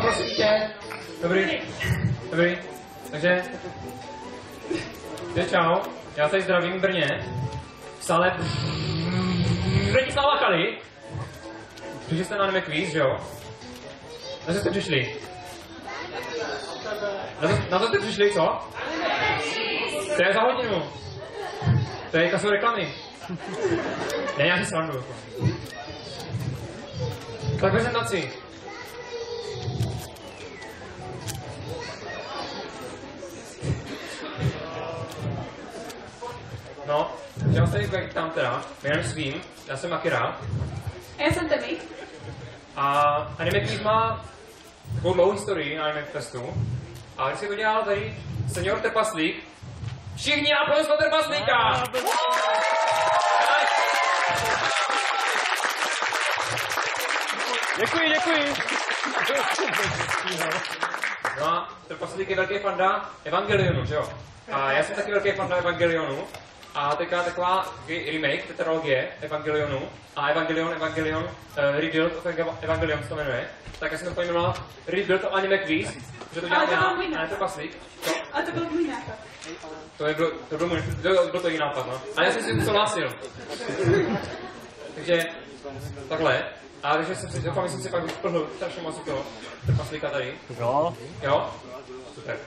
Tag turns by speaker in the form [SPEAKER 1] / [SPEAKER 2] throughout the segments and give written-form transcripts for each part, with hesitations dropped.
[SPEAKER 1] prosím tě. Dobrý. Takže... čau. Já tady zdravím v Brně. V sále... Bratislava Kali. Přišli jste na anime quiz, že jo? Na co jste přišli? Na co jste přišli, co? To je za hodinu. To je jaká jsou reklamy. Ne, já si srandu. Tak prezentaci. No, já vás tady tam teda, jménem svým, já jsem Akira.
[SPEAKER 2] A já jsem Temi.
[SPEAKER 1] A Anime Quiz má takovou dlouhou historii na Anime Festu. A když si to dělal tady senior Trpaslík, všichni aplausujte Trpaslíka!
[SPEAKER 3] Děkuji.
[SPEAKER 1] No a Trpaslík je velký fanda Evangelionu, že jo? A já jsem taky velký fanda Evangelionu. A teďka taková remake, tetralogie Evangelionu a Evangelion, Rebuild of Evangelion to jmenuje. Tak já jsem to pojmenoval Rebuild of Anime Quiz, protože to dělám já, a ne Trpaslík.
[SPEAKER 2] A to byl můj nápad.
[SPEAKER 1] Byl to jiný nápad, no. A já jsem si to souhlasil. Takže takhle. A takže jsem si pak vyplhl strašně moc toho Trpaslíka tady. Jo? Super.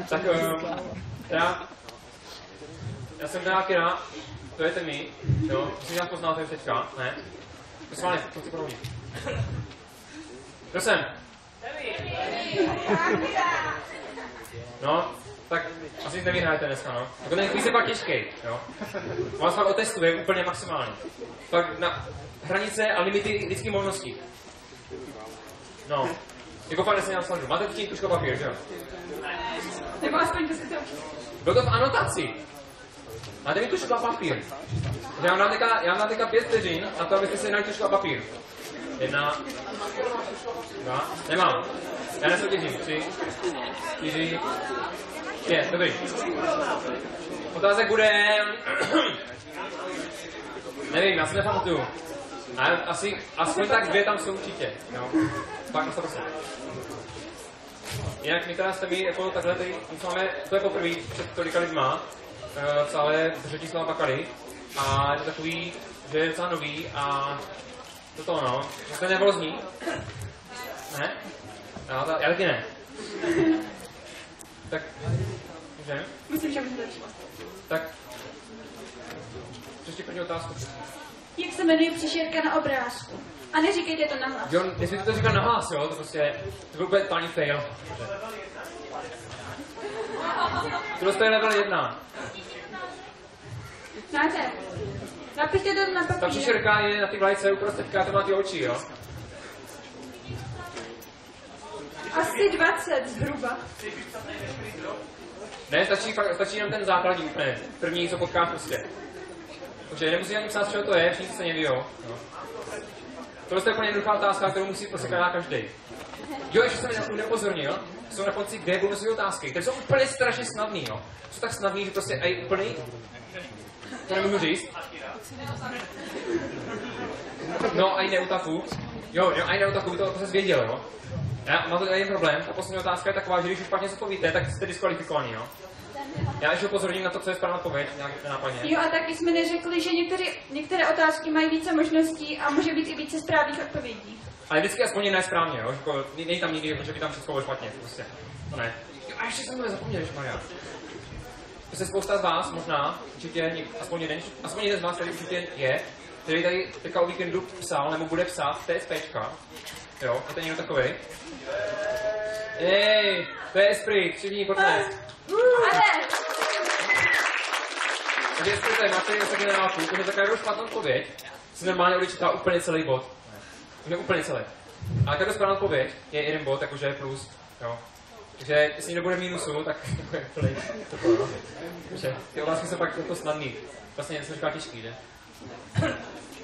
[SPEAKER 1] Tak já jsem teda Akira, to je Temi, jo, jestli nás poznáte už teďka, ne? Prosím vás, to chci podobně. Kdo jsem? No, tak asi nic nevyhrajete dneska, no. Jako ten quiz je pak těžký, jo. Vás fakt otestuje úplně maximálně. Pak na hranice a limity lidských možností. No, jako fakt nesmím slandu. Máte tu tuško papír, že jo?
[SPEAKER 2] Nebo aspoň to si to...
[SPEAKER 1] Bylo to v anotaci. Máte mi tušku a papír. Já vám dám teďka 5 vteřin na to, abyste si najít tušku a papír. 1, 2, nemám. Já nesoutěžím. 3, 4, 5, dobrý. Otázek bude... Nevím, já si nepamatuju. Ale asi, aspoň tak 2 tam jsou určitě. Jo. Pak na 100%. Jinak my teda jste mi jako takhle tady, máme, to je poprvé před tolika lidma, v sále Bratislava Kali. A je to takový, že je docela nový a to no, že se nervózní. Ne? Já taky ne. Tak, můžeme?
[SPEAKER 2] Myslím, že můžeme začít.
[SPEAKER 1] Tak, přečti první otázku.
[SPEAKER 2] Jak se jmenuje příšerka na obrázku? A neříkejte to nahlas.
[SPEAKER 1] Jo, nesmíte to říkat nahlas, jo, to prostě, to byl úplně totální fail. Tohle je level 1.
[SPEAKER 2] Znáte? Napište to na papír.
[SPEAKER 1] Ta příšerka je na ty vlajce uprostřed, to má ty oči, jo?
[SPEAKER 2] Asi 20 zhruba.
[SPEAKER 1] Ne, stačí jenom ten základní úplně. První, co potkáš prostě. Takže nemusí ani psát, čeho to je, všichni se neví, jo. Tohle je úplně jednoduchá otázka, kterou musí prostě každý. Jo, ještě jsem nepozornil, jsou na konci kde bonusové otázky, které jsou úplně strašně snadný, jo. Jsou tak snadný, že prostě aj úplný. To nemůžu říct. No, aj neutafu. Jo, aj neutafu, to se zvěděl, jo. Mám to jeden problém, ta poslední otázka je taková, že když už špatně odpovíte, tak jste diskvalifikovaný, jo. Já ještě upozorním na to, co je správná odpověď, nějak nenápadně.
[SPEAKER 2] Jo, a taky jsme neřekli, že některé otázky mají více možností a může být i více správných odpovědí.
[SPEAKER 1] Ale vždycky aspoň jedna je správně, jo? Jako, není tam nikdy, protože by tam všechno bylo špatně, prostě. To ne. Jo, a ještě jsem to nezapomněl, Maria. To se spousta z vás možná, určitě aspoň jeden z vás tady určitě je, který tady teďka o víkendu psal, nebo bude psát TSPčka. Jo, je to někdo takovej? Ej, to je Esprit, všichni, pojďme.
[SPEAKER 2] Ale!
[SPEAKER 1] Takže Esprit tady máte něco generálku, to je taková špatnou odpověď, si normálně odečítá úplně celý bod. Je úplně celý. A každá správná odpověď je jeden bod, jakože plus, jo. Takže jestli někdo bude v mínusu, tak to je plný. Takže ty otázky jsou pak jako snadný. Vlastně něco říká těžký, že?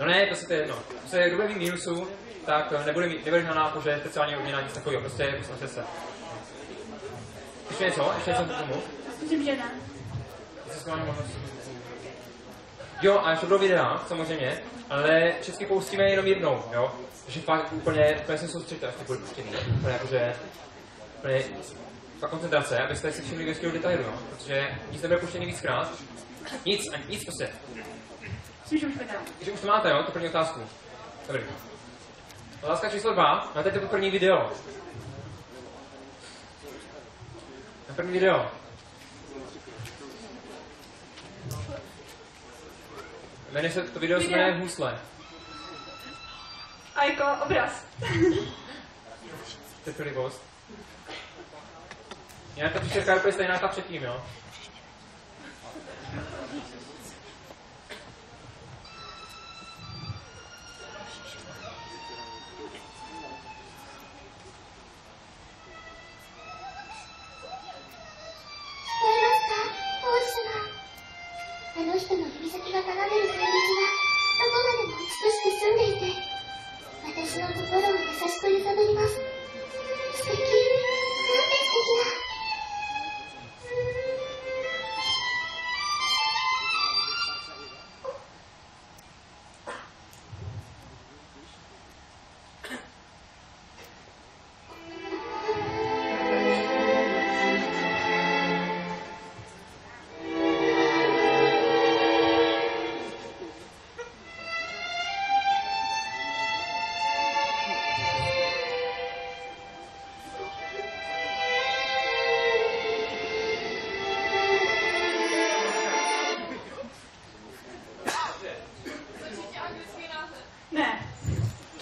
[SPEAKER 1] No ne, to si to je jedno. Prostě kdo bude v mínusu, tak nebude na nápoře speciální odměna, nic takového, prostě snažte se. Ještě něco k tomu?
[SPEAKER 2] Myslím, že ne.
[SPEAKER 1] Jestli schválně možnost. Jo, a ještě budou videa, samozřejmě, ale všechny poustíme jenom jednou, jo? Takže fakt úplně se soustředíte, až to bude puštěný. Úplně jakože, úplně fakt koncentrace, abyste si všimli veškerou detailu, jo? Protože nic nebude puštěný víckrát. Nic prostě.
[SPEAKER 2] Myslím, že už videa.
[SPEAKER 1] Takže už to máte, jo? To první otázku. Dobrý. Otázka číslo 2. Máte to první video. Na první video. Jmenuje se, to video se jmenuje Husle.
[SPEAKER 2] A jako obraz.
[SPEAKER 1] To je libost. Jinak ta příšerka je úplně stejná jako předtím, jo?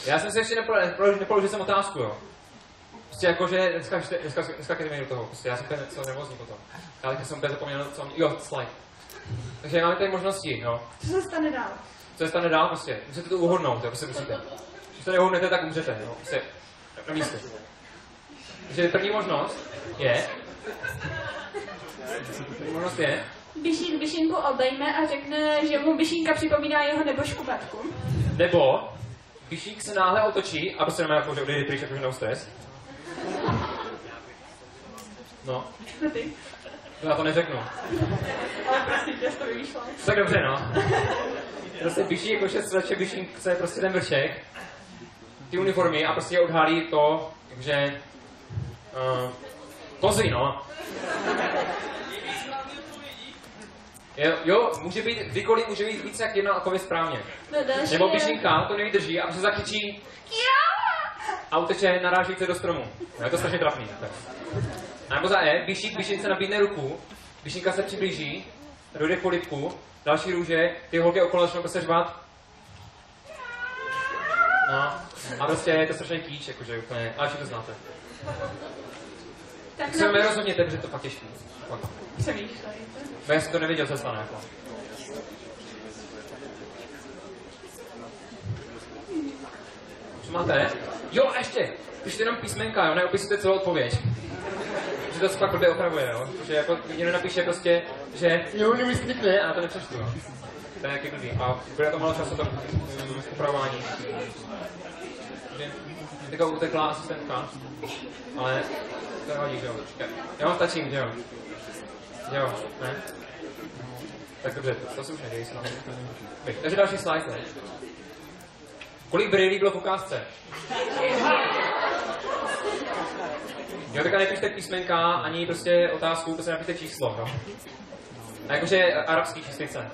[SPEAKER 1] Já jsem si ještě nepoložil jsem otázku, jo. Prostě jako, že dneska jdeme do toho, prostě já jsem úplně celý nervózní potom. Já teď jsem úplně zapomněl, co mě... Jo, slide. Takže máme tady možnosti, jo.
[SPEAKER 2] Co se stane dál?
[SPEAKER 1] Co se stane dál, prostě. Musíte to uhodnout, jo, prostě musíte. Když to neuhodnete, tak umřete, jo. Prostě na místě. Takže první možnost je...
[SPEAKER 2] Bišík Bišinku obejme a řekne, že mu Bišínka připomíná jeho nebožku Batku.
[SPEAKER 1] Nebo Bišík se náhle otočí, aby se jako, že odejde pryč, jakože no stres. No.
[SPEAKER 2] No ty.
[SPEAKER 1] Já to neřeknu.
[SPEAKER 2] Ale prostě tě to vyšlo.
[SPEAKER 1] Tak dobře, no. Prostě Bišík, jako 6 let, Bišík je prostě ten vršek, ty uniformy a prostě odhálí to, že kozy, no. Jo, může být, kdykoliv může být více jak jedna odpověď správně.
[SPEAKER 2] No
[SPEAKER 1] nebo Bišinka to nevydrží a se zakřičí a uteče narážíce do stromu. No, je to strašně trapný. Tak. A nebo za E, Bišince nabídne ruku, Bišinka se přiblíží, dojde k polibku, další růže, ty holky okolo začnou prostě řvát. No, a prostě je to strašně kýč, jakože úplně, ale to znáte. Tak se mi rozhodněte, protože to fakt těžký.
[SPEAKER 2] Přemýšlejte.
[SPEAKER 1] No já jsem to nevěděl, co se stane, jako. Co máte? Jo, a ještě! Pište jenom písmenka, jo, neopisujte celou odpověď. Že to se pak blbě opravuje, jo. Že jako někdo napíše prostě, že jo, nevyskytne, a to nepřečtu, jo. To je jaký blbý. A bude to málo času to upravování. Takže teďka utekla asistentka, ale to nevadí, že jo. Já vám stačím, že jo. Jo, ne? Tak dobře, to se už nedějí se na mě. Takže další slide, ne? Kolik brýlí bylo v ukázce? Jo, teďka nepište písmenka, ani prostě otázku, prostě napište číslo, jo? A jakože arabský číslice.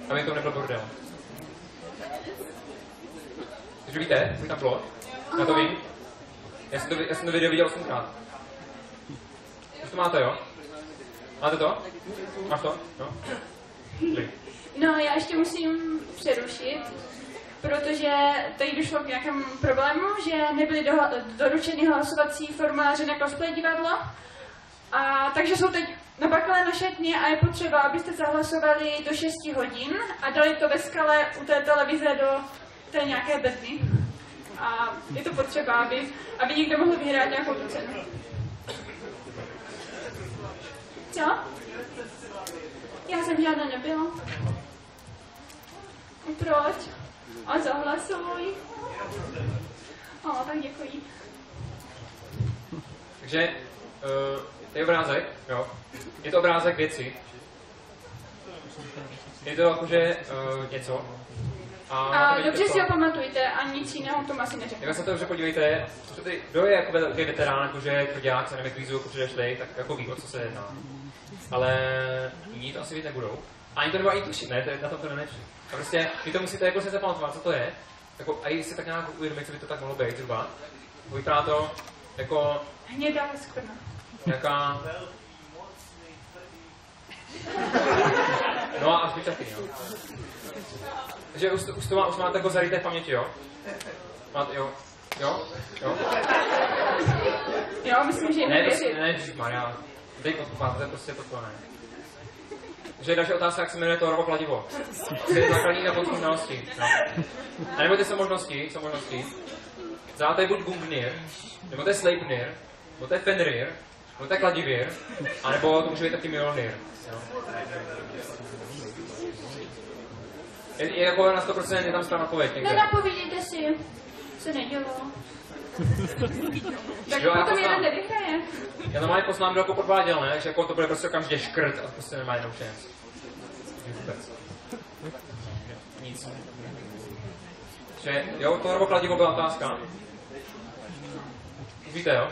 [SPEAKER 1] Aby to nebyl bordel. Takže víte, už tam bylo? Já to vím. Já jsem to video viděl 8krát. Už to máte, jo? Máte to? Máš to? No?
[SPEAKER 2] No, já ještě musím přerušit, protože tady došlo k nějakému problému, že nebyly doručeny hlasovací formuláře na cosplay divadlo. A takže jsou teď nabaklé na šatně a je potřeba, abyste zahlasovali do 6 hodin a dali to ve skale u té televize do té nějaké bedny. A je to potřeba, aby někdo mohl vyhrát nějakou tu cenu. Co? Já jsem žádná nebyla. Proč? A zahlasuj. Tak děkuji.
[SPEAKER 1] Takže, to je obrázek, jo. Je to obrázek věci. Je to jakože něco.
[SPEAKER 2] A dobře si ho pamatujte a nic jiného tomu asi neřeknu.
[SPEAKER 1] Jak se to dobře podívejte, kdo je jako veterán, jakože tvrdák, se nevím, kvízu, jako předešlej, tak jako ví, o co se jedná. Ale jiní to asi vidět nebudou. A ani to nebo ani tušit, ne, na tom to nenečí. A prostě vy to musíte jako se zapamatovat, co to je. Jako, a jestli tak nějak uvědomit, co by to tak mohlo být zhruba. Vypadá to jako...
[SPEAKER 2] Hnědá skvrna.
[SPEAKER 1] Nějaká... No a až taky, jo. Takže už máte jako zaryté v paměti, jo? Máte, jo? Jo?
[SPEAKER 2] Jo, myslím, že jim nevěřit.
[SPEAKER 1] Ne, Maria. Dej podkupát, to je prostě to ne. Takže další otázka, jak se jmenuje to rovo kladivo. To je základní na podpůr znalosti. No. A nebo ty jsou možnosti. Zále to je buď Gungnir, nebo to je Sleipnir, nebo to je Fenrir, nebo to je Kladivir, anebo to může být taky Mjolnir. Je jako na 100% je tam správná odpověď někde.
[SPEAKER 2] Nenapovědějte si, se nedělo. Tak jo, potom jeden nevyhraje.
[SPEAKER 1] Já normálně poznám, kdo jako podváděl, ne? Že jako to bude prostě okamžitě škrt a prostě nemá jinou šance. Nic. Že jo, to nebo kladivo byla otázka. Uvíte, jo?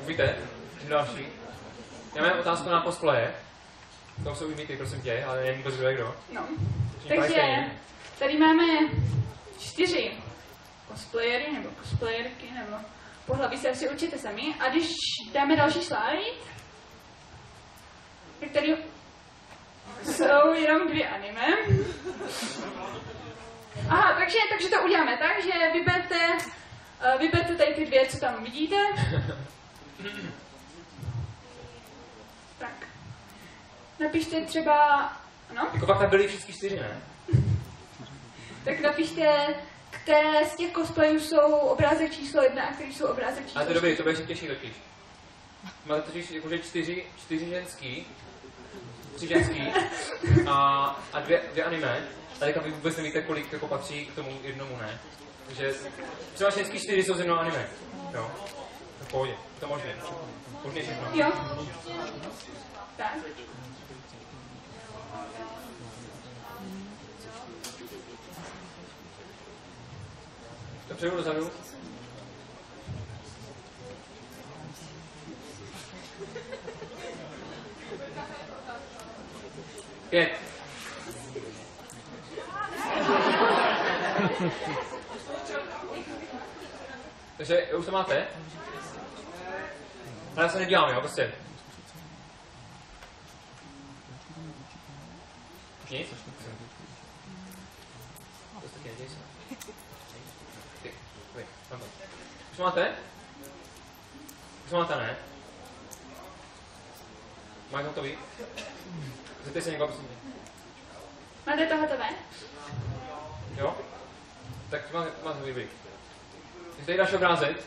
[SPEAKER 1] Uvíte? Další. Já mám otázku na cosplaye. To jsou imity, prosím tě, ale nevím vůbec kdo.
[SPEAKER 2] No. Takže tady máme 4 cosplayery nebo cosplayerky, nebo pohlaví se asi určitě sami. A když dáme další slide, tak tady jsou jenom 2 anime. Aha, takže to uděláme tak, že vyberte tady ty 2, co tam vidíte. Tak. Napište třeba... Ano?
[SPEAKER 1] Jako fakt tam byli všichni 4, ne?
[SPEAKER 2] Tak napište, které z těch cosplayů jsou obrázek číslo 1 a který jsou obrázek číslo 4.
[SPEAKER 1] Ale to je dobrý, to bude ještě těžší totiž. Máte totiž jakože 4 ženský, 3 ženský a 2 anime. Tady tam vy vůbec nevíte, kolik jako patří k tomu jednomu, ne? Takže třeba ženský 4 jsou z jednoho anime. Jo? V pohodě, to možné. Možné všechno.
[SPEAKER 2] Jo. Tak.
[SPEAKER 1] To přejdu dozadu. Pět. Takže už to máte? Ale já se nedělám, jo, prostě. Nic? Prostě neděj se. Už máte? Už máte, ne? Máš hotový? Zeptej se někoho, prosím tě.
[SPEAKER 2] Máte to hotové?
[SPEAKER 1] Jo? Tak máte dobrý. Když tady dáš obrázek,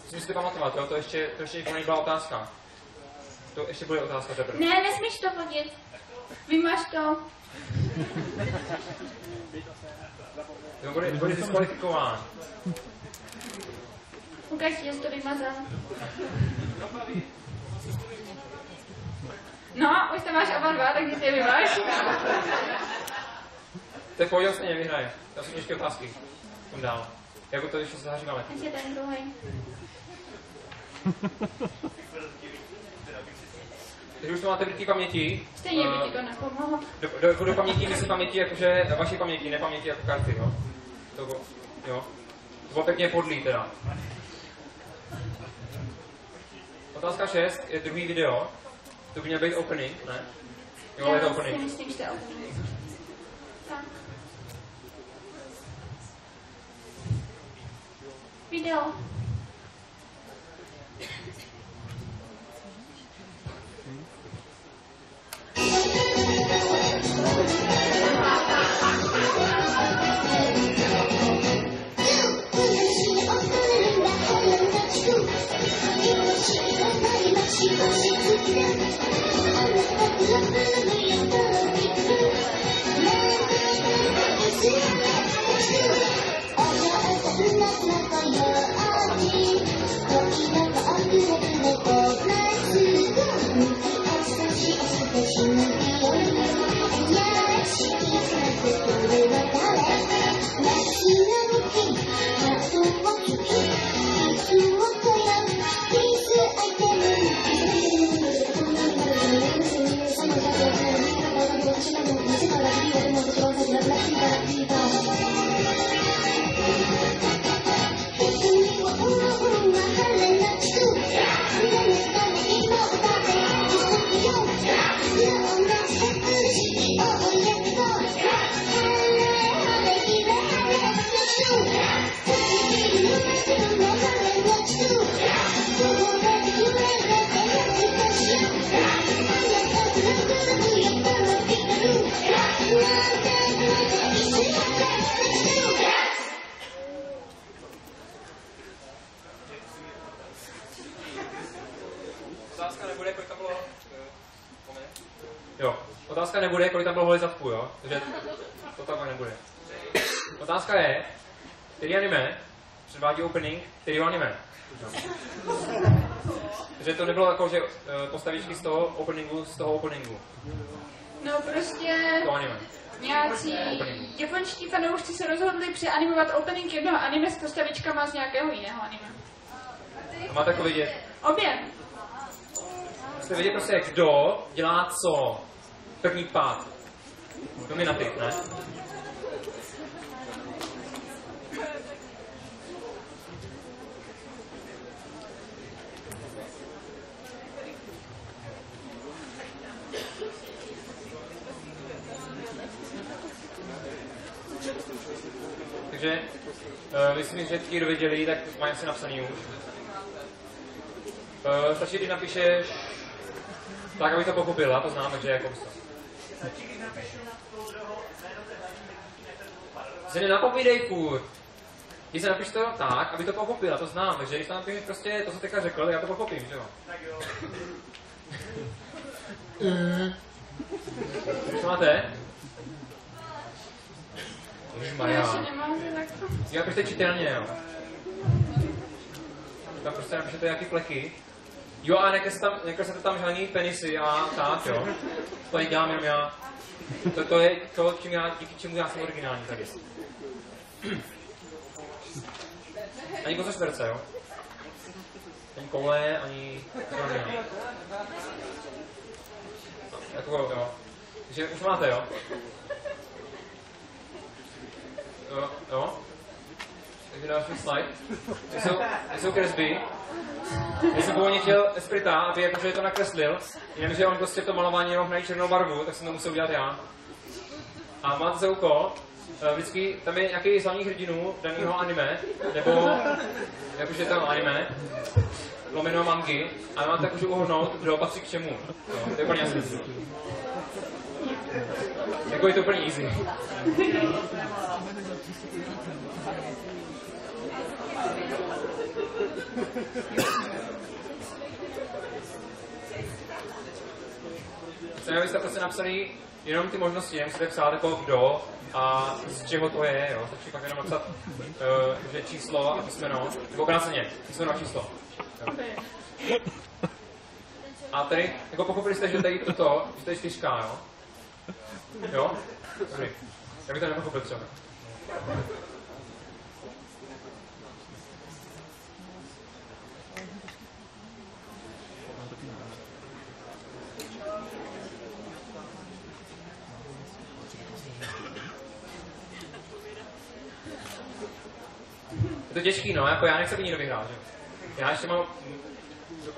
[SPEAKER 1] si musíte pamatovat, jo? To ještě nebyla otázka. To ještě bude otázka teprve.
[SPEAKER 2] Ne, nesmíš to hodit. Vymaž to.
[SPEAKER 1] Jo, bude diskvalifikován.
[SPEAKER 2] Ukaž, že jsi to vymazal. No, už to máš oba 2, takže si je vymáš.
[SPEAKER 1] To je pohodě, stejně vyhraje. To jsou těžké otázky. Jdem dál. Jako to ještě se zaříkáme.
[SPEAKER 2] Takže ten druhý.
[SPEAKER 1] Takže už to máte v té paměti.
[SPEAKER 2] Stejně by ti to nepomohlo.
[SPEAKER 1] Do paměti myslím paměti, jakože vaší paměti, ne paměti jako karty, jo? Jo. To bylo pěkně podlý teda. Otázka 6 je druhý video. To by měl být opening, ne? Jo, je to opening.
[SPEAKER 2] Já si myslím, že to je opening. Tak. Video.
[SPEAKER 3] Thank you.
[SPEAKER 1] Otázka nebude, kolik tam bylo holi zadku, jo? Takže to takhle nebude. Otázka je, který anime předvádí opening, kterýho anime. Takže to nebylo jako, že postavičky z toho openingu.
[SPEAKER 2] No prostě
[SPEAKER 1] To anime.
[SPEAKER 2] nějací japonští fanoušci se rozhodli přeanimovat opening jednoho anime s postavičkama z nějakého jiného anime.
[SPEAKER 1] A máte jako vidět?
[SPEAKER 2] Obě.
[SPEAKER 1] Jste vidět prostě, kdo dělá co. První pád. Dominativ, ne? Takže, myslím, že ti, kdo viděli, tak mají asi napsaný už. Stačí, když napíšeš tak, aby to pochopila, to znám, takže jako se nenapovídej furt. Když se napíš to tak, aby to pochopila, to znám, takže když tam napíšeš prostě to, co teďka řekl, já to pochopím, že jo? Co máte? Ježišmarja. Já prostě čitelně, jo. Tam prostě napíšete nějaký pleky. Jo, a nekreslete tam žádný penisy a tak, jo. To nedělám jenom já. To je to, díky čemu já jsem originální tady. Ani kozošperce, jo. Ani koule, ani žádný. Jako, jo. Takže už máte, jo. Jo. Takže další slide. Jsou kresby. Já jsem původně chtěl Esprita, aby jakože to nakreslil, jenomže on prostě to malování jenom hrají černou barvu, tak jsem to musel udělat já. A máte za úkol, vždycky tam je nějaký z hlavních hrdinů daného anime, nebo jakože to anime, lomeno mangy, a máte jakože uhodnout, kdo patří k čemu. No, to je úplně jasný. Jako je to úplně easy. Chceme, abyste prostě napsali jenom ty možnosti, nemusíte psát jako kdo a z čeho to je, jo. Stačí pak jenom napsat, že číslo a písmeno, nebo obráceně, písmeno a číslo. Jo. A tady, jako pochopili jste, že tady toto, že to je 4, jo? Jo? Dobrý. Já bych to nepochopil třeba. Je to těžký, no, jako já nechci by nikdo vyhrát, že? Já ještě mám,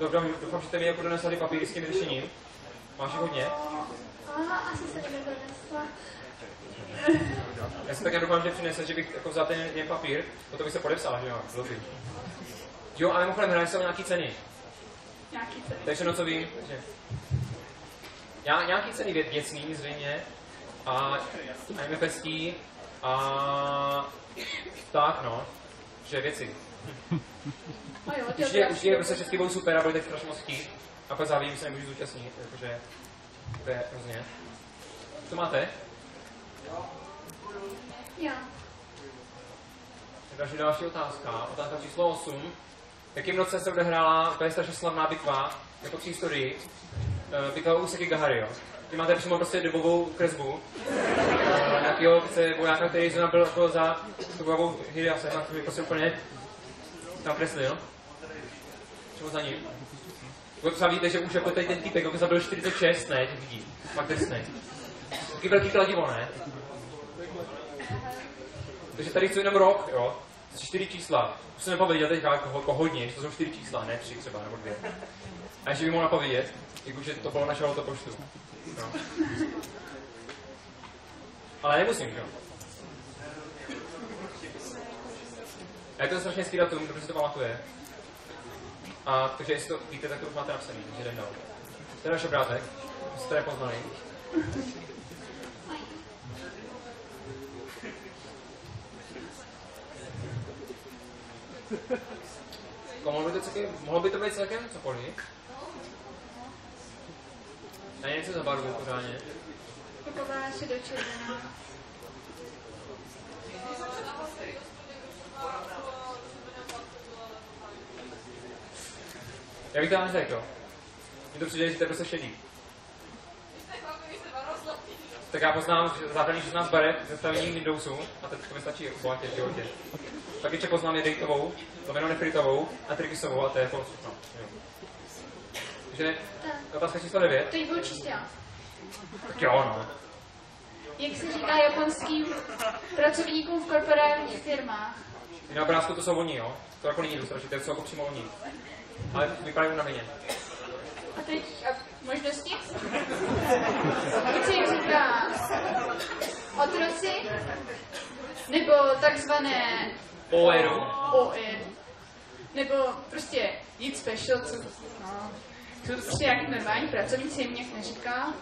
[SPEAKER 1] doufám, že jste mi jako donesli papíry s tím řešením. Máš jich hodně?
[SPEAKER 2] Asi se nedonesla.
[SPEAKER 1] Já si také doufám, že přinese, že bych jako vzal ten papír, potom bych se podepsal, že jo, dobrý. Jo, ale mimochodem hraje se o nějaký ceny.
[SPEAKER 2] Nějaký ceny.
[SPEAKER 1] Takže no, co vím, že... Já nějaký ceny věcný, zřejmě, a MFStí, a tak, no, že věci. Určitě prostě všechny budou super a budete strašně moc chtít. A pak závěrem se nemůžu zúčastnit, jakože to je hrozně. Co máte?
[SPEAKER 2] Já.
[SPEAKER 1] Další otázka. Otázka číslo 8. V jakém roce se odehrála úplně strašně slavná bitva, jako při historii, bitva u Sekigahary, jo? Ty máte přímo prostě dobovou kresbu. Nějakýho vojáka, který zrovna byl jako za dobovou Hidease, který prostě úplně tam kreslil. Přímo za ním. Třeba víte, že už jako tady ten týpek, jako zabil 46, ne, těch lidí. Fakt drsný. Taky velký kladivo, ne? Takže tady chci jenom rok, jo? 4 čísla. Už se nepověděl teďka jako hodně, že to jsou 4 čísla, ne 3 třeba, nebo 2. A ještě bych mohl napovědět, jakože to bylo našeho letopočtu. No. Ale nemusím, jo? A je to strašně hezký datum, dobře si to pamatuje. A takže jestli to víte, tak to už máte napsaný, takže jdem dál. To je náš obrátek, jste nepoznali. Mohlo by to být celkem cokoliv. A něco za barvu pořádně.
[SPEAKER 2] Taková asi do červená.
[SPEAKER 1] Já bych to vám neřekl. Mně to přijde, že to je prostě šedý. Tak já poznám, že základní 16 barev ze stavení Windowsu, a teď to mi stačí obohatě v životě. Tak ještě poznám je dejtovou, lomeno nefritovou a trikisovou a to je všechno. Takže otázka číslo 9.
[SPEAKER 2] To jí byl číst já.
[SPEAKER 1] Tak jo, no.
[SPEAKER 2] Jak se říká japonským pracovníkům v korporátních firmách?
[SPEAKER 1] Na obrázku to jsou oni, jo? To jako není dostatečné, to jsou jako přímo oni. Ale vypadají unaveně.
[SPEAKER 2] A teď možnosti? Jak se jim říká otroci? Nebo takzvané OR? Nebo prostě jít special, co? No. Jsou to prostě nějaký normální pracovníci, jim nějak neříká.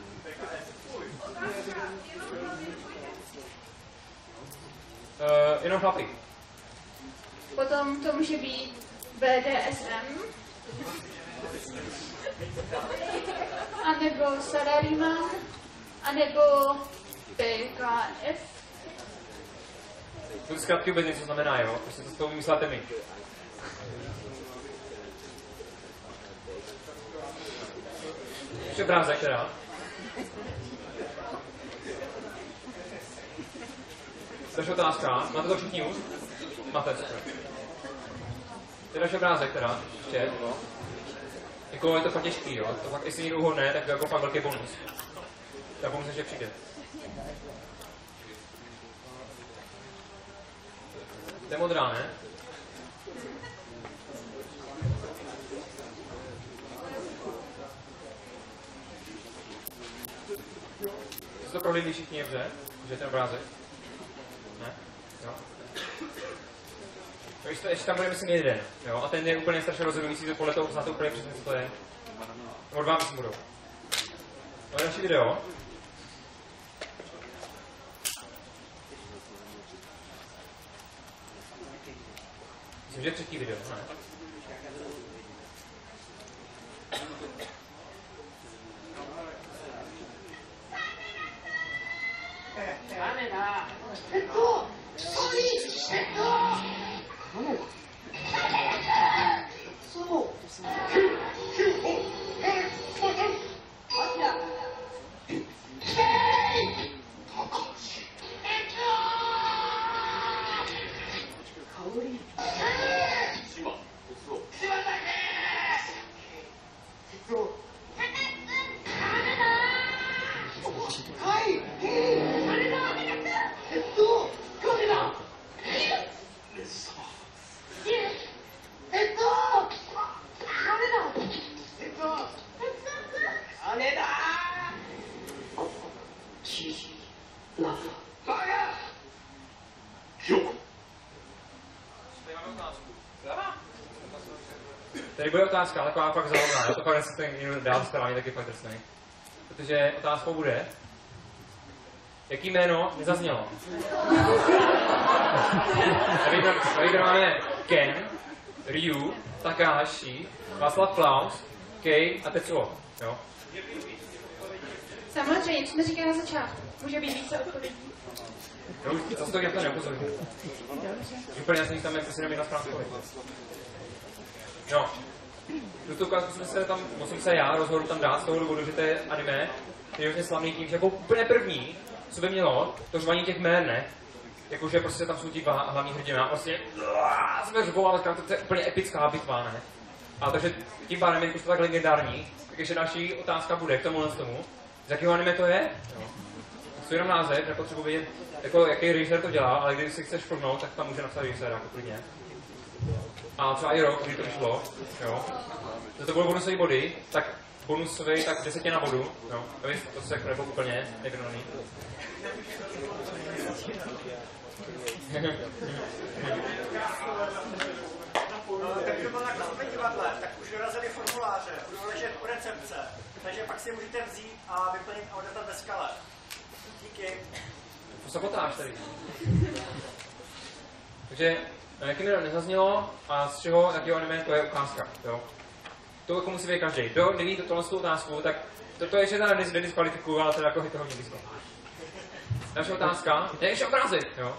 [SPEAKER 1] Jenom chlapy.
[SPEAKER 2] Potom to může být BDSM. A nebo salaryman. A nebo PKF.
[SPEAKER 1] To zkrátky vůbec něco znamená, jo? Prostě to z toho vymysláte my. Ještě obrázek teda. Další otázka. Máte to všichni už? Máte, super. To je další obrázek teda. Ještě. Jako je to fakt těžký, jo? To fakt, jestli někdo uhodne, tak to je jako fakt velký bonus. Ta bonus ještě přijde. To je modrá, ne? Jste to prohlídli všichni dobře? Že ten obrázek? Ne? Jo. Ještě tam bude myslím jeden, jo? A ten je úplně strašně rozhodující, to podle toho znáte úplně přesně, co to je. Nebo dva myslím budou. No je další video. Myslím, že je třetí video, ne? Tady bude otázka, taková fakt zaujímavá, já to fakt nechci někdo dál správně, tak je fakt drsnej. Protože otázkou bude, jaký jméno nezaznělo. Tady máme Ken, Ryu, Takahashi, Václav Klaus, Kei a Tetsuo. Jo?
[SPEAKER 2] Samozřejmě, co jsme říkali na začátku. Může být více odpovědí.
[SPEAKER 1] Jo, zase to jak to neupozorňuji. Úplně jasný tam je, prostě na správnou odpověď. No. Tuto ukázku musím se já rozhodu tam dát z toho důvodu, že to je anime, je hodně slavný tím, že jako úplně první, co by mělo, to řvaní těch jmén, ne? Jakože prostě tam jsou ti hlavní hrdina, prostě jsme řvou, ale to je úplně epická bitva, ne? A takže tím pádem, jak už to tak legendární, tak ještě další otázka bude k tomu. Z jakého anime to je? Jo. To je jenom název, nepotřebuji vědět, jako, jaký režisér to dělá, ale když si chceš šplhnout, tak tam může napsat režiséra, jako klidně. A třeba i rok, kdy to vyšlo, jo. To budou bonusové body, tak bonusový, tak 10 na bodu, jo. A víš, to se jako nebo úplně nevyrovnaný.
[SPEAKER 3] Takže byl na klasovém divadle, tak už vyrazili formuláře, budou ležet u recepce, takže pak si je můžete vzít a vyplnit a odevzdat ve skale. Díky.
[SPEAKER 1] To sabotáž tady. Takže jaký jméno nezaznělo a z čeho, jakého anime, to je ukázka, jo. To jako musí vědět každý. Kdo neví tohle otázku, tak to ještě teda nediskvalifikuju, ale teda jako je to hodně blízko. Další otázka. Je ještě obrázek, jo?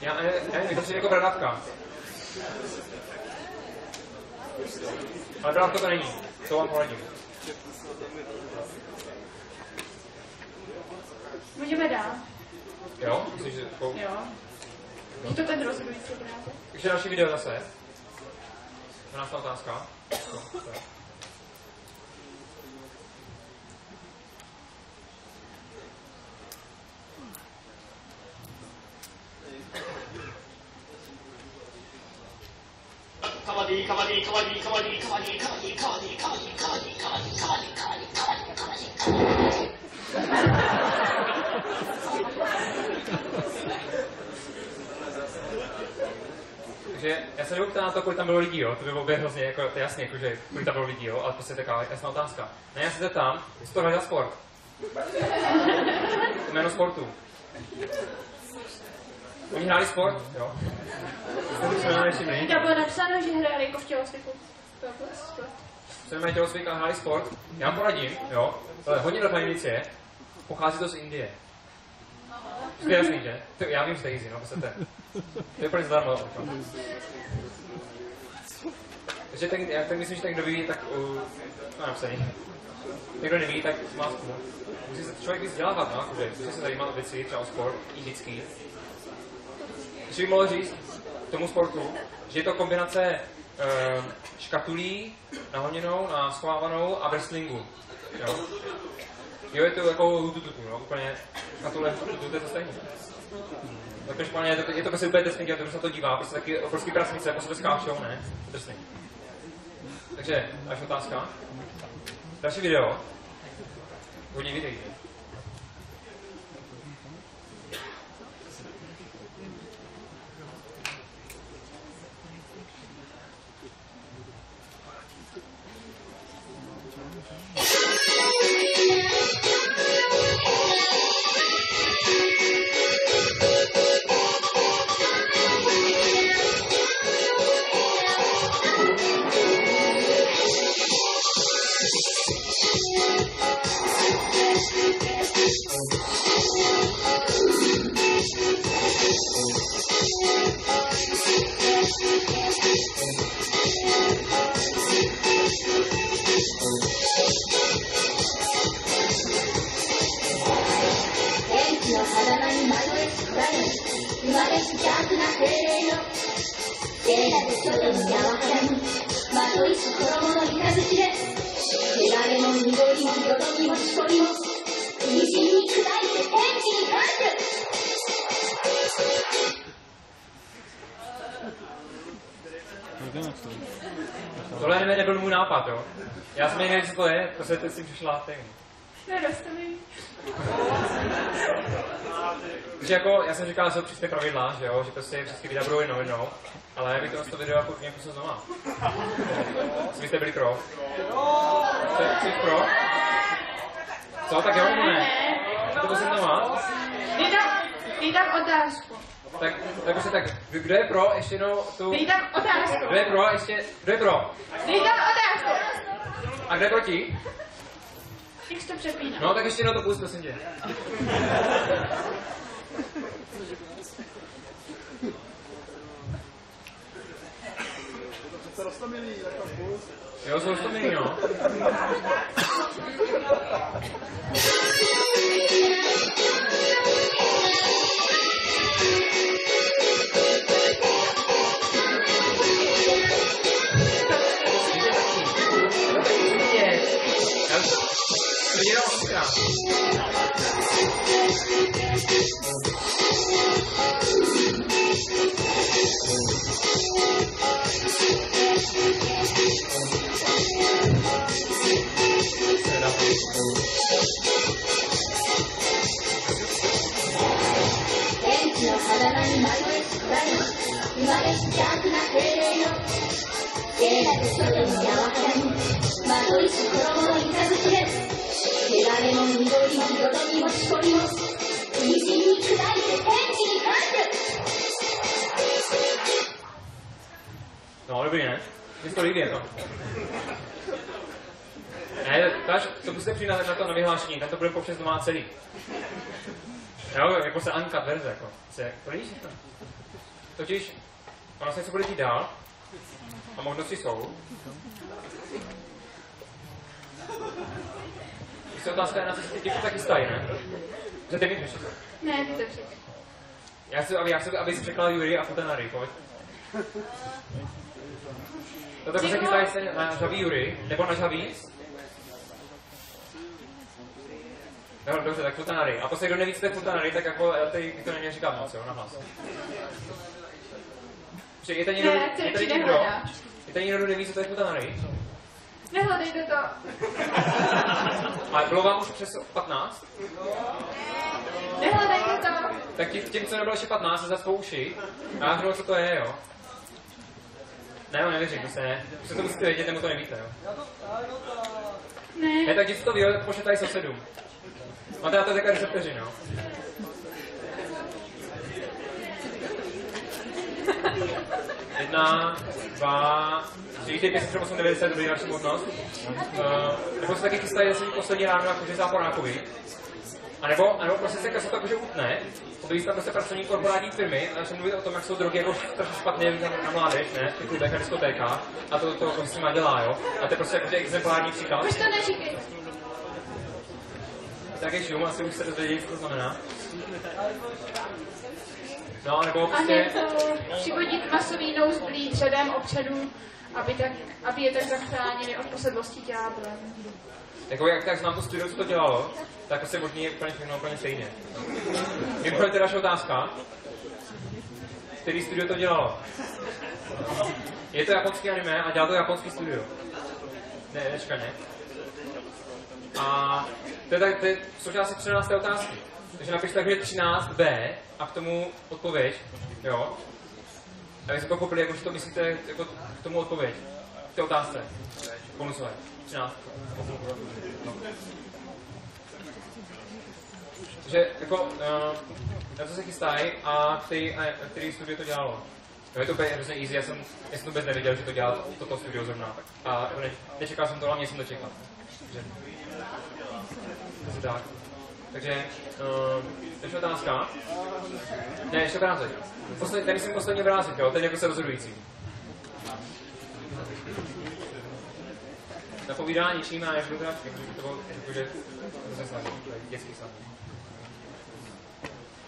[SPEAKER 1] Já nevím, to si jako bradavka. Ale bradavka to není. To vám poradím.
[SPEAKER 2] Můžeme dál.
[SPEAKER 1] Jo? Myslíš, že jako...
[SPEAKER 2] Jo. Je to ten rozhodující obrázek.
[SPEAKER 1] Takže další video zase. 12. otázka. No, takže já se neptám na to, kolik tam bylo lidí, jo? To by bylo hrozně, jako, to je jasně, jako, že kolik tam bylo lidí, jo? Ale prostě taková jasná otázka. Ne, já se zeptám, jestli to hraje za sport. Jméno sportu. Oni hráli sport, jo?
[SPEAKER 2] Tam bylo napsáno, že hráli jako v tělocviku.
[SPEAKER 1] Jsem mají tělocvik a hráli sport. Já vám poradím, jo? Ale hodně do tajemnice je, pochází to z Indie. To je jasný, že? To, já vím, že to je easy, no, myslíte. To je úplně zdarma. Takže tak myslím, že ten, kdo ví, tak... no, napsaný. Ten, kdo neví, tak má spolu. Musí se člověk vzdělávat, no, jakože. Musí se zajímat věci, třeba o sport, indický. Když bych mohl říct tomu sportu, že je to kombinace škatulí, nahoněnou, naschovávanou a wrestlingu. Jo? Jo, je to jako hutututu, no, úplně škatule hutututu, to je to stejné. Takže je to prostě úplně drsný, protože se na to dívá, prostě taky obrovský prasnice, jako se to skáčou, ne? Drsný. Takže, další otázka. Další video. Hodně videí. Tohle nebyl můj nápad, jo. Já jsem nevěděl, co to je, prostě teď si přišla ten.
[SPEAKER 2] To je dostavení.
[SPEAKER 1] Takže jako, já jsem říkal, že jsou přesně pravidla, že jo, že prostě všechny videa budou jednou, ale vy to video jako nějakou se znova. Vy jste byli pro? Jsi pro? Co, tak jo, nebo ne? To prostě znova?
[SPEAKER 2] Vydám otázku.
[SPEAKER 1] Tak prostě tak, kdo je pro, ještě jednou tu...
[SPEAKER 2] Vydám otázku.
[SPEAKER 1] Kdo je pro, ještě, kdo je pro?
[SPEAKER 2] Vydám otázku.
[SPEAKER 1] A kdo je proti?
[SPEAKER 2] Jak to přepíná?
[SPEAKER 1] No, tak ještě jednou to půjď, prosím tě.
[SPEAKER 4] To roztomilý, jako půl.
[SPEAKER 1] Jo, jsou roztomilý, no. No, dobrý, ne? Mně to líbí, to. Ne, to musíte přijít na to na vyhlášení, ten to bude popřes doma celý. Jo, jako se uncut verze, jako. To víš? Totiž, ono se něco bude dít dál a možnosti jsou. Když se otázka je, na co se ty děti taky stají, ne? Že ty mi přečíš.
[SPEAKER 2] Ne, ty to přijde.
[SPEAKER 1] Já chci, aby jsi překlal Jury a Futanary, pojď. Toto se chystají se na žavý Jury, nebo na žavý? No, dobře, tak Futanary. A poslední, kdo neví, co to je Futanary, tak jako tady to neměl říkat moc, jo, nahlas. Je tady někdo, kdo neví, co to je Futanary?
[SPEAKER 2] Nehledejte to.
[SPEAKER 1] A bylo vám už přes 15?
[SPEAKER 2] Nehledejte to.
[SPEAKER 1] Tak těm, co nebylo ještě 15, se zacpou uši. A já řeknu, co to je, jo. Ne, nevěřím, to se ne. Už to musíte vědět, nebo to nevíte, jo. Ne, tak když to ví, pošle sousedům. Máte na to takové recepteři, no. Jedna, dva, tři, 538, 90, dobrý další možnost. Nebo se taky chystají zase poslední ráno jakože záporákovi. A nebo prostě se to jakože utne, objeví tam prostě pracovní korporátní firmy a začne mluvit o tom, jak jsou drogy jako strašně špatně na mládež, ne, v těch klubech a diskotékách a to prostě s nima dělá, jo. A to je prostě jakože exemplární příklad.
[SPEAKER 2] Už to neříkej.
[SPEAKER 1] Tak je šum, asi už se dozvěděli, co to znamená. No, nebo prostě...
[SPEAKER 2] A nebo přivodit masový nosebleed řadem občanů, aby je tak zachránili od posedlosti ďáblem.
[SPEAKER 1] Jako jak tak znám to studio, co to dělalo, tak asi možný je úplně stejně. Mimochodem teda naše otázka. Který studio to dělalo? Je to japonský anime a dělá to japonský studio. Ne. A to je součástí 13. otázky. Takže napište takhle 13b a k tomu odpověď, jo? A vy jste pochopili, jako, že to myslíte jako k tomu odpověď. K té otázce. Bonusové. 13. No. Takže jako, na co se chystají a který studio to dělalo. No, je to úplně hrozně easy, já jsem to vůbec nevěděl, že to dělá toto studio zrovna. A nečekal jsem to, hlavně jsem to čekal. Tak. Takže, ještě otázka. Ne, ještě obrázek. Ten myslím poslední obrázek, jo? Ten je prostě rozhodující. Napovídání čím a než do trávky, to bylo jakože hrozně slavný, dětský slavný.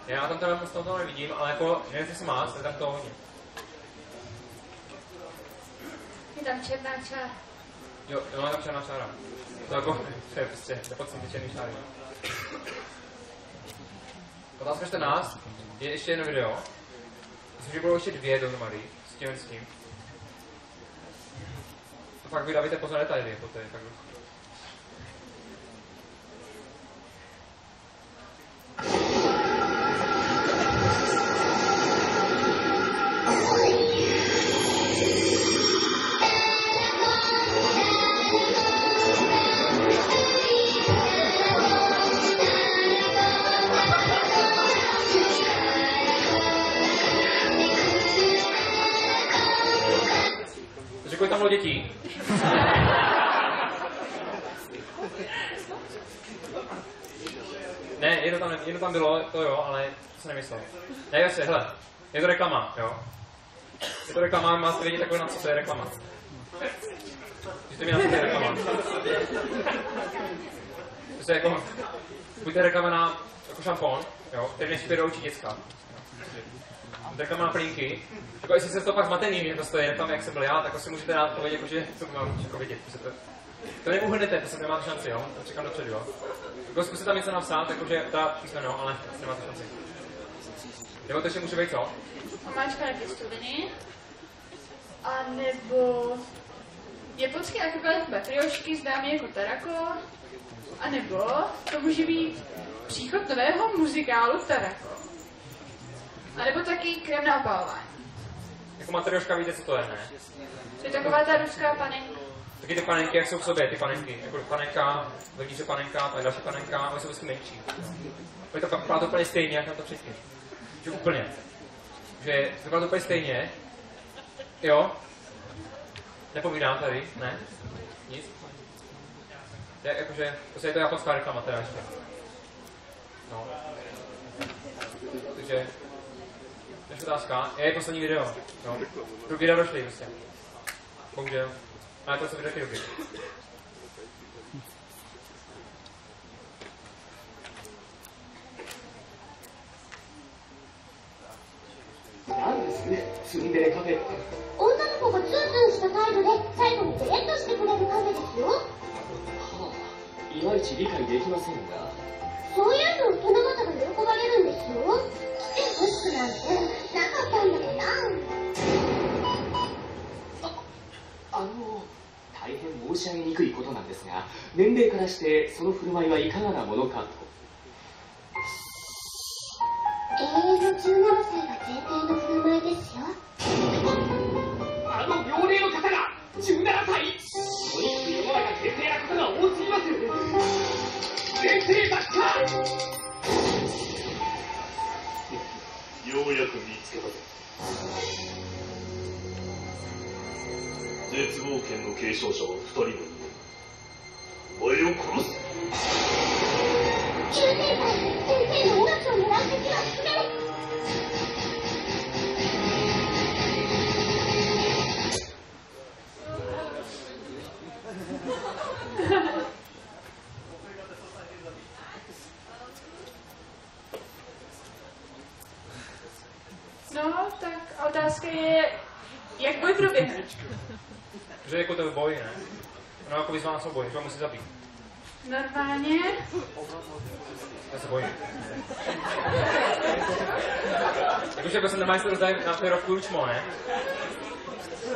[SPEAKER 1] Já tam teda moc toho nevidím, ale jako, nevím, se má, je tam to hodně.
[SPEAKER 2] Je tam černá čára.
[SPEAKER 1] Jo, je tam černá čára. To jako, to je prostě, to pocit ty černý čáry. Otázka 14 je ještě jedno video. Myslím, že bylo ještě 2 dohromady s tím. A pak vy dávíte pozor na detaily, jako to je fakt. Kolik tam bylo dětí? Ne, jedno tam bylo, to jo, ale to se nemyslel. Ne, jasně, hele, je to reklama, jo. Je to reklama, máte vědět takové, na co to je reklama. Můžete mi na co to je reklama. To je jako, buďte reklama na jako šampon, jo, který nechci doučit děcka. Reklama na plínky. Jako jestli se to pak zmatený, že to je reklama, jak jsem byl já, tak asi můžete dát povědět, jako, že to mám jako vidět. To neuhnete, to se nemáte šanci, jo? To čekám dopředu, jo? Jako zkuste tam něco napsat, jakože ta písmeno, ale nemáte šanci. Nebo to ještě může být co?
[SPEAKER 2] Omáčka na pěstoviny. A nebo japonské akvarelové matriošky, známé jako Tarako. A nebo to může být příchod nového muzikálu Tarako. A nebo taky krém na opálování.
[SPEAKER 1] Jako matrioška, víte, co to je, ne?
[SPEAKER 2] To je taková ta ruská panenka.
[SPEAKER 1] Taky ty panenky, jak jsou v sobě, ty panenky. Jako panenka, vedíře panenka, to je další panenka, oni jsou vždycky menší. Je to vypadá to úplně stejně, jak na to předtím. Že úplně. Že to vypadá to úplně stejně. Jo? Nepovídám tady, ne? Nic? Je, jakože, je to japonská reklama teda ještě. No. Takže než otázka, je poslední video. No. Drugi video došli prostě. Bohužel. Ale to se bude taky dobrý.
[SPEAKER 5] 女の子がツンツンした態度で最後にデートしてくれるカフェですよ。
[SPEAKER 6] いまいち理解できませんが。
[SPEAKER 5] そういうの大人方が喜ばれるんですよ。来てほしくなんてなかったんだから。
[SPEAKER 6] 大変申し上げにくいことなんですが、年齢からしてその振る舞いはいかがなものかと。
[SPEAKER 5] 永遠の17歳が前提の振る舞いですよ。
[SPEAKER 6] 妙齢の方が17歳。とにかく世の中前提なことが多すぎます。前提ばっか。
[SPEAKER 7] ようやく見つけたぞ。絶望圏の継承者は2人もいる。お前を殺す。
[SPEAKER 5] 急先輩、先生の命を狙う敵は少ない。
[SPEAKER 2] No, tak otázka je, jak boj proběhne.
[SPEAKER 1] Že jako to boj, ne? No jako vyzvá na souboj, že ho musí zabít.
[SPEAKER 2] Normálně.
[SPEAKER 1] Já se bojím. Jakože jako se normálně se rozdají na té rovku ručmo, ne?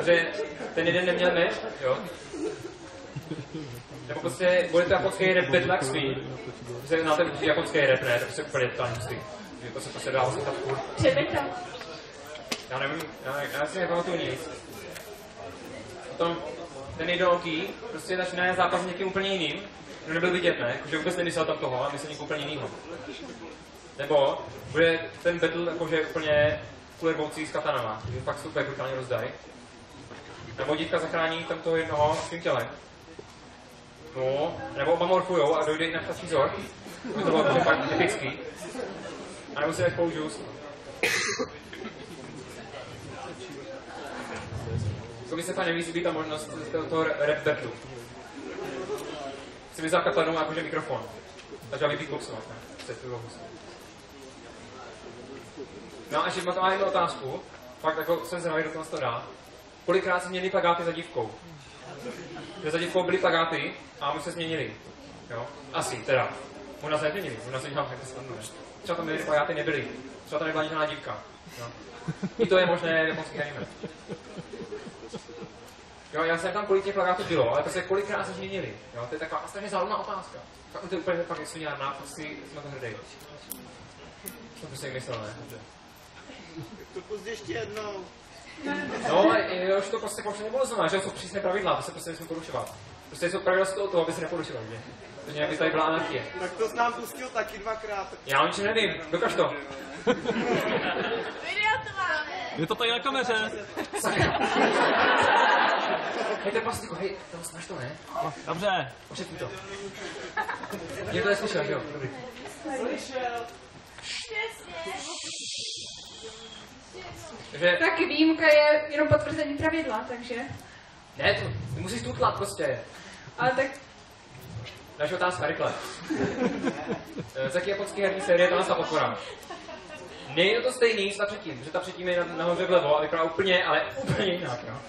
[SPEAKER 1] Že ten jeden neměl meč, jo? Nebo prostě bude to japonský rap battle jak svý. Protože znáte japonský rap, ne? To prostě úplně totální hustý. Že to se prostě dá vlastně tak furt.
[SPEAKER 2] Přebyta.
[SPEAKER 1] Já nevím, já si nepamatuju nic. Potom ten jednooký prostě začíná zápas s někým úplně jiným, kdo nebyl vidět, ne? Že vůbec nemyslel tam toho a myslel někoho úplně jinýho. Nebo bude ten battle jakože úplně kulerboucí s katanama, že fakt super brutálně rozdají. Nebo dívka zachrání tam toho jednoho svým tělem. No, nebo oba morfujou a dojde i na ptačí vzor. To bylo prostě fakt typický. A nebo si nechpou žus. To mi se fakt nevíc ta možnost toho rap battlu. Chci vyzvat katanu a jakože mikrofon. Takže aby beatboxovat, ne? No a ještě mám jednu otázku. Fakt jako jsem zvědavý, do toho se to dá. Kolikrát se měnily plakáty za dívkou? Že za dívkou byly plakáty a my se změnili. Jo? Asi, teda. Možná se neměnili, možná se dělám tak snadno, ne? Třeba tam byly plakáty nebyly. Třeba tam nebyla žádná dívka. Jo? I to je možné v japonských anime. Jo, já jsem tam, kolik těch plakátů bylo, ale prostě kolikrát se změnili. Jo? To je taková strašně záhodná otázka. To je úplně fakt svinárná, prostě jsme to hrdý. To prostě jim myslel, ne?
[SPEAKER 4] To později ještě jednou.
[SPEAKER 1] No, už to prostě pouze nebylo znamená, že jsou přísné pravidla, to se prostě nesmí porušovat. Prostě jsou pravidla z toho, aby se neporušoval, že? Takže aby tady byla anarchie.
[SPEAKER 4] Tak to znám pustil taky dvakrát.
[SPEAKER 1] Já o ničem nevím, dokaž to.
[SPEAKER 8] Je to tady na kameře.
[SPEAKER 1] Hej, ten plastiku, hej, tam snaž to, ne?
[SPEAKER 8] Dobře.
[SPEAKER 1] Ošetří to. Mě to neslyšel, že jo? Dobrý. Takže...
[SPEAKER 2] Tak výjimka je jenom potvrzení pravidla, takže...
[SPEAKER 1] Ne, ty musíš tutlat prostě.
[SPEAKER 2] Ale tak...
[SPEAKER 1] Další otázka, rychle. Z jaký japonský herní série je to ta podpora? Nejde to stejný s ta předtím, že ta předtím je nahoře vlevo a vypadá úplně, ale úplně jinak, no.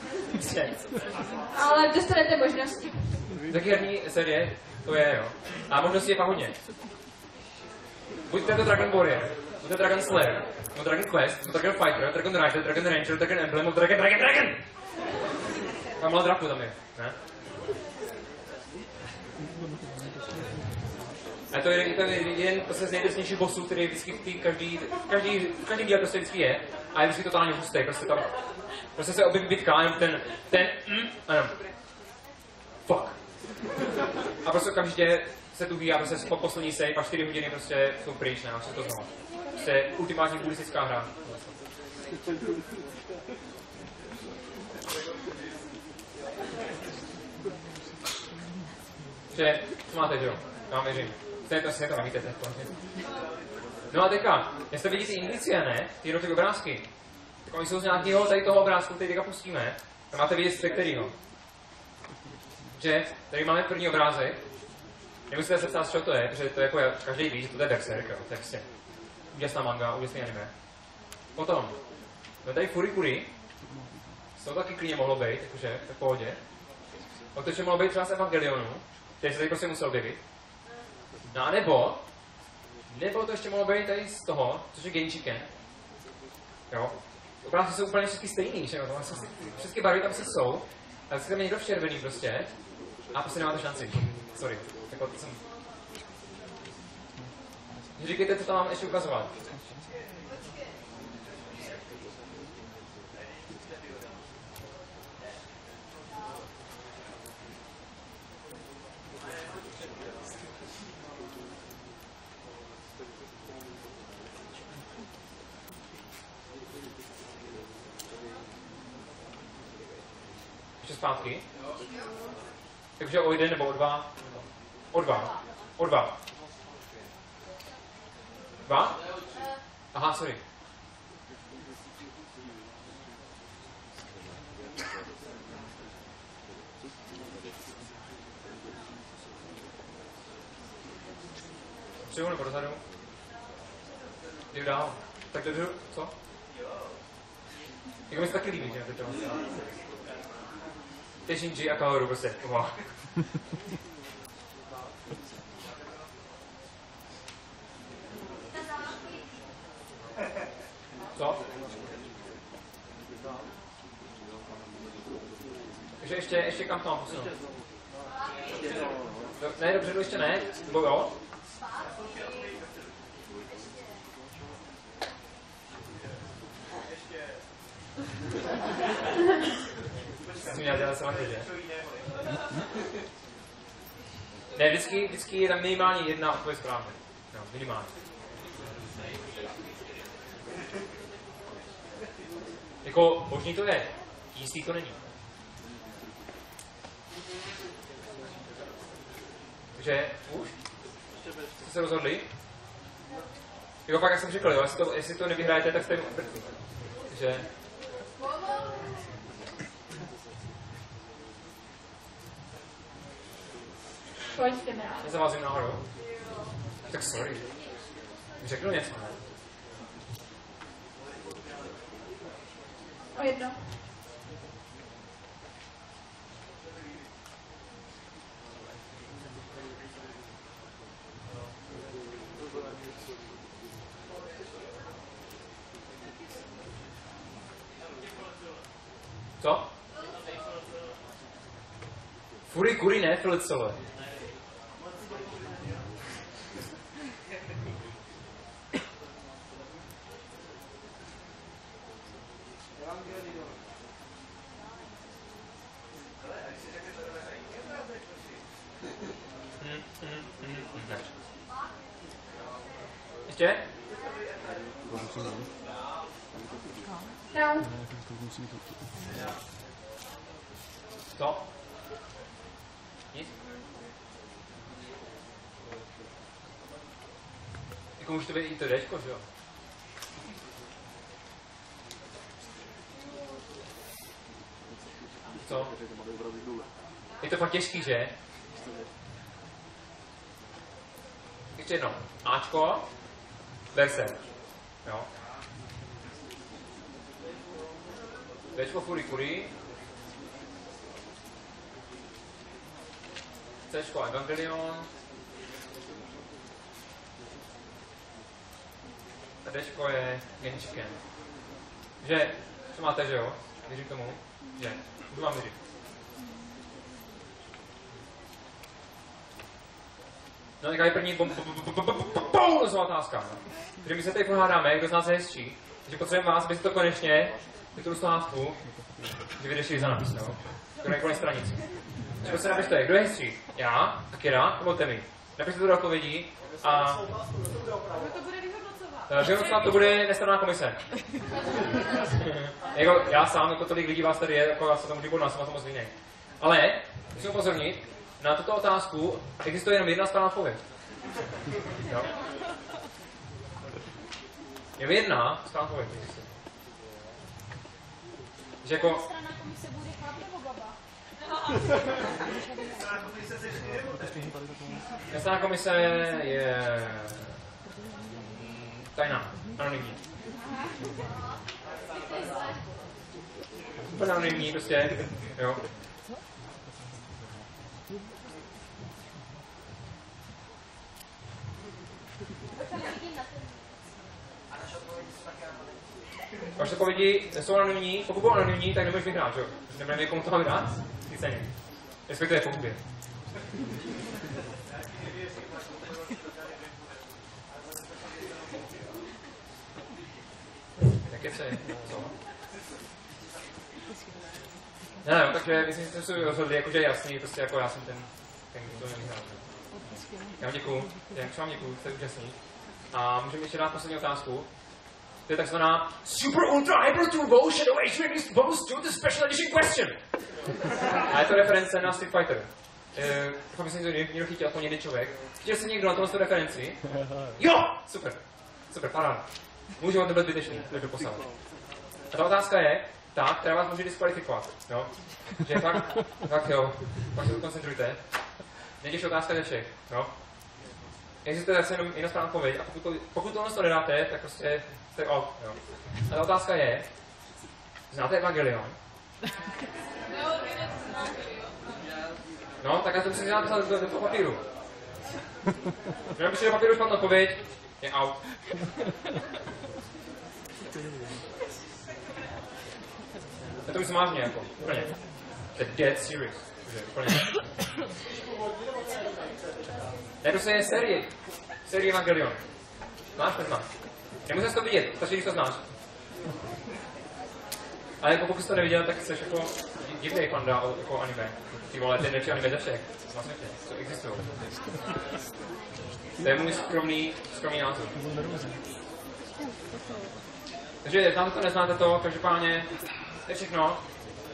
[SPEAKER 2] Ale dostanete možnosti.
[SPEAKER 1] Z jaký herní série to je, jo. A možností je fakt hodně. Buď to Dragon Warrior, buď to Dragon Slayer, nebo Dragon Quest, nebo Dragon Fighter, Dragon Rider, Dragon Ranger, Dragon Emblem, nebo Dragon! Tam malá drapu tam je, ne? A to je jeden z největších bossů, který vždycky každý díl prostě vždycky je. A je vždycky totálně hustý, prostě tam... Prostě se objeví bitka, jenom a jenom... Fuck. A prostě okamžitě se tu a prostě po poslední save a 4 hodiny prostě jsou pryč, ne? A to znovu. Prostě ultimátní buddhistická hra. Že, co máte, že jo? Já vám věřím. To nevíte, to je No a teďka, jestli vidíte indicie, ne? Ty jednotlivé obrázky. Tak oni jsou z nějakého tady toho obrázku, který teďka pustíme. A máte vidět z kterého. Že tady máme první obrázek. Nemusíte se ptát, z čeho to je, protože to je jako každý ví, že to je Berserk, jo. To je prostě úžasná manga, úžasný anime. Potom, no tady Furikuri. To taky klidně mohlo být, jakože v pohodě. O to, že mohlo být třeba z Evangelionu, který se tady prostě musel objevit. No a nebo to ještě mohlo být tady z toho, což je Genjiken. Jo. Obrázky jsou úplně všechny stejný, že jo. Všechny barvy tam se jsou, ale si tam je někdo v červený prostě. A prostě nemáte šanci. Sorry. Jako to jsem... Říkejte, co tam mám ještě ukazovat. Zpátky. Takže o 1 nebo o 2? O 2. O 2. 2? Aha, sorry. Přijdu nebo dozadu? Jdu dál. Tak jdu, co? Jako mi se taky líbí, že? To je Shinji a Kaoru prostě. Wow. Co? Takže ještě kam to mám posunout? Ne, dobře, ještě ne. Nebo jo? Musím dělat sama že? Ne, vždycky je tam minimálně jedna odpověď správně. No, minimálně. Jako, možný to je, jistý to není. Takže, už? Jste se rozhodli? Jako pak, jak jsem řekl, jo, jestli to nevyhrajete, tak jste mrtví. Takže...
[SPEAKER 2] Pojďte brát.
[SPEAKER 1] Já zavázím nahoru. Tak sorry. Řeknu něco, ne?
[SPEAKER 2] O 1.
[SPEAKER 1] Co? Furikuri ne, Filcové. Ještě?
[SPEAKER 2] Down.
[SPEAKER 1] Co? Nic? Jako může to být i to Dčko, že jo? Co? Je to fakt těžký, že? Ještě jedno. Ačko, Berserk. Jo. Bčko Furikuri. Cčko Evangelion. A Dčko je Genjiken. Že, co máte, že jo? Věřím tomu, že. Budu vám věřit. No, tak je první bonusová otázka. Takže my se tady pohádáme, kdo z nás je hezčí. Takže potřebujeme vás, abyste to konečně, tu sluchávku, že vyřešili za nás, jo? To je konec stranici. Takže se napište, kdo je hezčí? Já, Akira, nebo Temi. Napište to do odpovědí a...
[SPEAKER 2] To bude vyhodnocovat.
[SPEAKER 1] Vyhodnocovat to bude nestranná komise. Jako já sám, jako tolik lidí vás tady je, jako já se tomu výborná, jsem na to moc jiný. Ale musím upozornit, na tuto otázku existuje jenom jedna správná odpověď. Jo? Je jedna stránkový. Že jako...
[SPEAKER 5] Strana komise bude chlap nebo baba?
[SPEAKER 1] Strana komise je... tajná, anonymní. Úplně anonymní prostě, jo. Vaše odpovědi jsou anonymní, pokud budou anonymní, tak nemůžeš vyhrát, jo? Nebudeme komu to vyhrát? Ty ceně. Respektive pokud. Jaké se je? Co? Ne, takže myslím, že jste se rozhodli, jakože je jasný, prostě jako já jsem ten kdo to nevyhrál. Já vám děkuju, jste úžasný. A můžeme ještě dát poslední otázku. To je takzvaná Super Ultra Hyper Turbo Shadow H Boost to the Special Edition Question. A je to reference na Street Fighter. Doufám, že se někdo chytil, aspoň jeden člověk. Chtěl jsi někdo na tomhle referenci? Jo! Super, paráda. Můžu, to byl zbytečný, to je doposlat. A ta otázka je ta, která vás může diskvalifikovat. Jo? Že fakt jo, pak se to koncentrujte. Nejtěžší otázka ze všech. Jo? Existuje zase jenom jedna správná odpověď a pokud tohle nedáte, tak prostě jste out. Jo? A ta otázka je, znáte Evangelion? No, tak já to musím napsat do papíru. Když napíšu do papíru špatnou odpověď, je out. Já to myslím vážně, jako, úplně. To je dead serious. Úplně. Ne, to je série Evangelion. Znáš, neznáš? Nemusíš to vidět, stačí, když to znáš. Ale jako pokud jsi to neviděl, tak jsi jako divný panda jako anime. Ty vole, to je nejlepší anime ze všech. Na světě, co existují. To je můj skromný názor. Takže znáte to, neznáte to, každopádně to je všechno.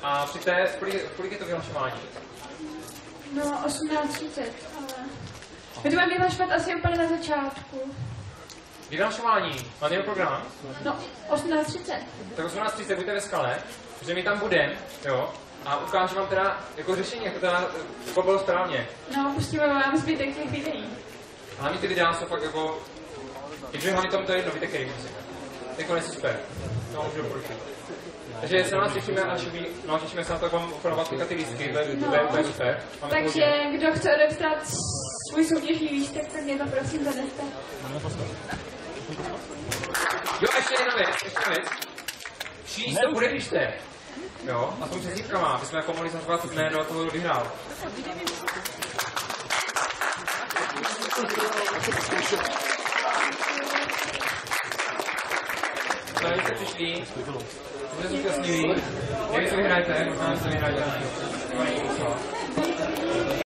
[SPEAKER 1] A přijďte, kolik je to vyhlašování?
[SPEAKER 2] No, 18:30, ale... My to máme vyhlašovat asi úplně na začátku.
[SPEAKER 1] Vyhlašování, máte jenom program?
[SPEAKER 2] No, 18:30.
[SPEAKER 1] Tak 18:30 buďte ve skale, že my tam budeme, jo, a ukážu vám teda jako řešení, jako teda to bylo správně.
[SPEAKER 2] No, pustíme vám zbytek těch videí.
[SPEAKER 1] Hlavně ty videa jsou fakt jako... Takže hlavně tomu to je jedno, víte, který musíme. To je konec super. To můžu doporučit. Takže se na nás těšíme a těšíme se na to, jak vám upravovat ty lístky, to je super.
[SPEAKER 2] Takže kdo chce odepsat svůj soutěžní lístek, tak mě to prosím zaneste.
[SPEAKER 1] Jo, ještě jedna věc. Číst to bude, když jste. Jo, a s tou přesívkama, aby jsme jako mohli zařovat jméno toho, kdo vyhrál. Tady jste přišli, jste zúčastnili, nevím, co vyhrajete, možná, že to vyhrajete.